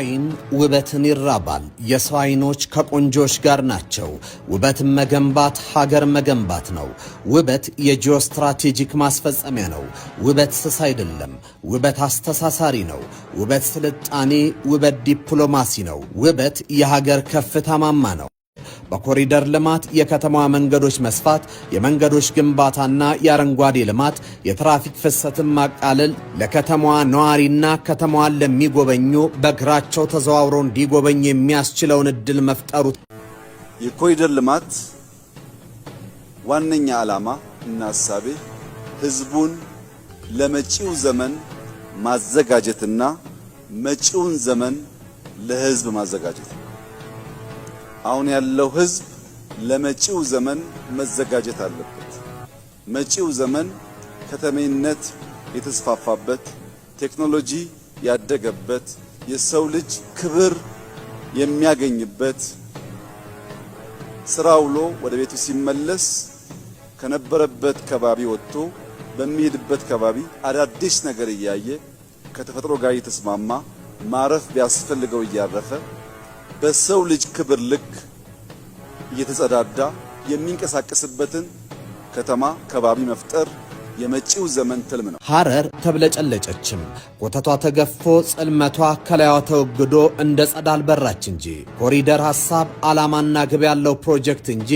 አይን ውበትን ይራባል። የሰው አይኖች ከቆንጆች ጋር ናቸው። ውበትን መገንባት ሀገር መገንባት ነው። ውበት የጂኦስትራቴጂክ ማስፈጸሚያ ነው። ውበት ስስ አይደለም። ውበት አስተሳሳሪ ነው። ውበት ስልጣኔ፣ ውበት ዲፕሎማሲ ነው። ውበት የሀገር ከፍታ ማማ ነው። በኮሪደር ልማት የከተማዋ መንገዶች መስፋት፣ የመንገዶች ግንባታና የአረንጓዴ ልማት የትራፊክ ፍሰትን ማቃለል ለከተማዋ ነዋሪና ከተማዋን ለሚጎበኙ በእግራቸው ተዘዋውረው እንዲጎበኙ የሚያስችለውን እድል መፍጠሩ የኮሪደር ልማት ዋነኛ ዓላማ እና ሐሳቤ ህዝቡን ለመጪው ዘመን ማዘጋጀትና መጪውን ዘመን ለህዝብ ማዘጋጀት። አሁን ያለው ህዝብ ለመጪው ዘመን መዘጋጀት አለበት። መጪው ዘመን ከተሜነት የተስፋፋበት፣ ቴክኖሎጂ ያደገበት፣ የሰው ልጅ ክብር የሚያገኝበት፣ ስራ ውሎ ወደ ቤቱ ሲመለስ ከነበረበት ከባቢ ወጥቶ በሚሄድበት ከባቢ አዳዲስ ነገር እያየ ከተፈጥሮ ጋር እየተስማማ ማረፍ ቢያስፈልገው እያረፈ በሰው ልጅ ክብር ልክ እየተጸዳዳ የሚንቀሳቀስበትን ከተማ ከባቢ መፍጠር የመጪው ዘመን ትልም ነው። ሐረር ተብለጨለጨችም፣ ኮተቷ ተገፎ ጽልመቷ ከላይዋ ተወግዶ እንደ ጸዳል በራች እንጂ ኮሪደር ሐሳብ ዓላማና ግብ ያለው ፕሮጀክት እንጂ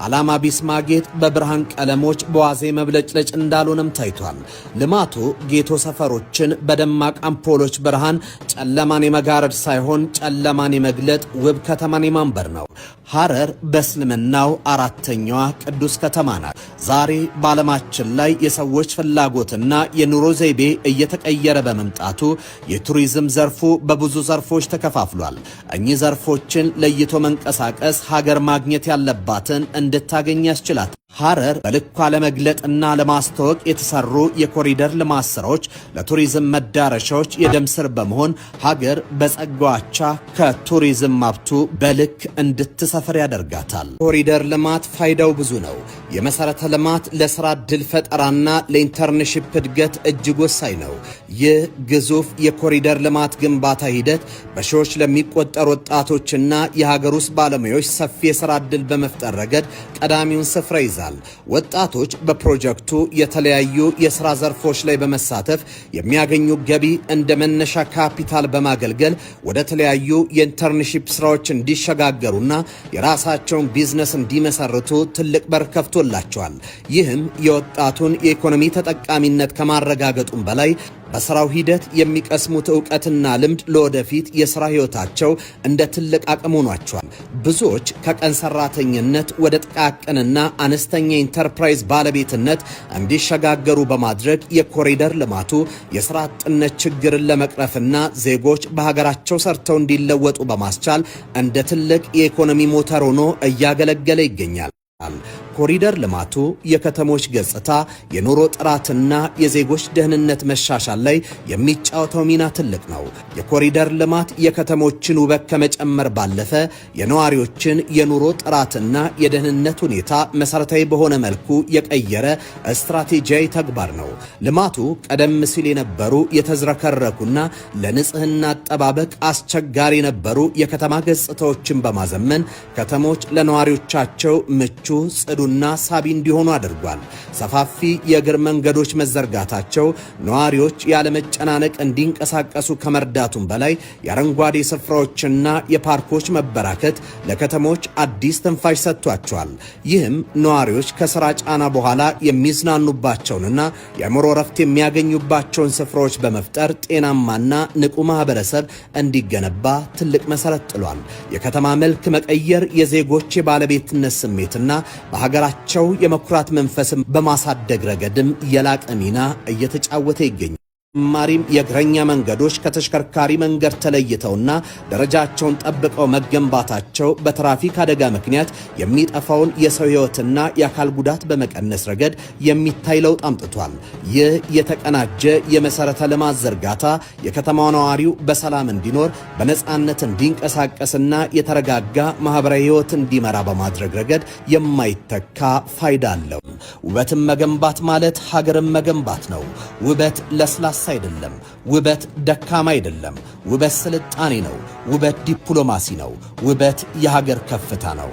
ዓላማ ቢስ ማጌጥ በብርሃን ቀለሞች በዋዜ መብለጭለጭ እንዳልሆነም ታይቷል። ልማቱ ጌቶ ሰፈሮችን በደማቅ አምፖሎች ብርሃን ጨለማን የመጋረድ ሳይሆን ጨለማን የመግለጥ ውብ ከተማን የማንበር ነው። ሐረር በእስልምናው አራተኛዋ ቅዱስ ከተማ ናት። ዛሬ በዓለማችን ላይ የሰዎች ፍላጎትና የኑሮ ዘይቤ እየተቀየረ በመምጣቱ የቱሪዝም ዘርፉ በብዙ ዘርፎች ተከፋፍሏል። እኚህ ዘርፎችን ለይቶ መንቀሳቀስ ሀገር ማግኘት ያለባትን እንድታገኝ ያስችላል። ሐረር በልኳ ለመግለጥና ለማስተዋወቅ የተሰሩ የኮሪደር ልማት ስራዎች ለቱሪዝም መዳረሻዎች የደም ስር በመሆን ሀገር በጸጋዋቻ ከቱሪዝም ሀብቱ በልክ እንድትሰፍር ያደርጋታል። ኮሪደር ልማት ፋይዳው ብዙ ነው። የመሰረተ ልማት ለስራ ዕድል ፈጠራና ለኢንተርንሺፕ እድገት እጅግ ወሳኝ ነው። ይህ ግዙፍ የኮሪደር ልማት ግንባታ ሂደት በሺዎች ለሚቆጠሩ ወጣቶችና የሀገር ውስጥ ባለሙያዎች ሰፊ የስራ ዕድል በመፍጠር ረገድ ቀዳሚውን ስፍራ ይዛል። ወጣቶች በፕሮጀክቱ የተለያዩ የሥራ ዘርፎች ላይ በመሳተፍ የሚያገኙ ገቢ እንደ መነሻ ካፒታል በማገልገል ወደ ተለያዩ የኢንተርንሺፕ ስራዎች እንዲሸጋገሩና የራሳቸውን ቢዝነስ እንዲመሰርቱ ትልቅ በር ከፍቶላቸዋል። ይህም የወጣቱን የኢኮኖሚ ተጠቃሚነት ከማረጋገጡም በላይ በስራው ሂደት የሚቀስሙት ዕውቀትና ልምድ ለወደፊት የሥራ ሕይወታቸው እንደ ትልቅ አቅም ሆኗቸዋል። ብዙዎች ከቀን ሰራተኝነት ወደ ጥቃቅንና አነስተኛ ኢንተርፕራይዝ ባለቤትነት እንዲሸጋገሩ በማድረግ የኮሪደር ልማቱ የሥራ አጥነት ችግርን ለመቅረፍና ዜጎች በሀገራቸው ሰርተው እንዲለወጡ በማስቻል እንደ ትልቅ የኢኮኖሚ ሞተር ሆኖ እያገለገለ ይገኛል። ኮሪደር ልማቱ የከተሞች ገጽታ፣ የኑሮ ጥራትና የዜጎች ደህንነት መሻሻል ላይ የሚጫወተው ሚና ትልቅ ነው። የኮሪደር ልማት የከተሞችን ውበት ከመጨመር ባለፈ የነዋሪዎችን የኑሮ ጥራትና የደህንነት ሁኔታ መሰረታዊ በሆነ መልኩ የቀየረ ስትራቴጂያዊ ተግባር ነው። ልማቱ ቀደም ሲል የነበሩ የተዝረከረኩና ለንጽህና አጠባበቅ አስቸጋሪ የነበሩ የከተማ ገጽታዎችን በማዘመን ከተሞች ለነዋሪዎቻቸው ምቹ፣ ጽዱና ሳቢ እንዲሆኑ አድርጓል። ሰፋፊ የእግር መንገዶች መዘርጋታቸው ነዋሪዎች ያለመጨናነቅ እንዲንቀሳቀሱ ከመርዳቱም በላይ የአረንጓዴ ስፍራዎችና የፓርኮች መበራከት ለከተሞች አዲስ ትንፋሽ ሰጥቷቸዋል። ይህም ነዋሪዎች ከስራ ጫና በኋላ የሚዝናኑባቸውንና የአእምሮ ረፍት የሚያገኙባቸውን ስፍራዎች በመፍጠር ጤናማና ንቁ ማህበረሰብ እንዲገነባ ትልቅ መሰረት ጥሏል። የከተማ መልክ መቀየር የዜጎች የባለቤትነት ስሜትና በሀገራቸው የመኩራት መንፈስም በማሳደግ ረገድም የላቀ ሚና እየተጫወተ ይገኛል። ማሪም የእግረኛ መንገዶች ከተሽከርካሪ መንገድ ተለይተውና ደረጃቸውን ጠብቀው መገንባታቸው በትራፊክ አደጋ ምክንያት የሚጠፋውን የሰው ሕይወትና የአካል ጉዳት በመቀነስ ረገድ የሚታይ ለውጥ አምጥቷል። ይህ የተቀናጀ የመሰረተ ልማት ዝርጋታ የከተማው ነዋሪው በሰላም እንዲኖር፣ በነጻነት እንዲንቀሳቀስና የተረጋጋ ማህበራዊ ሕይወት እንዲመራ በማድረግ ረገድ የማይተካ ፋይዳ አለው። ውበትን መገንባት ማለት ሀገርን መገንባት ነው። ውበት ለስላሳ ጎልማሳ አይደለም። ውበት ደካማ አይደለም። ውበት ስልጣኔ ነው። ውበት ዲፕሎማሲ ነው። ውበት የሀገር ከፍታ ነው።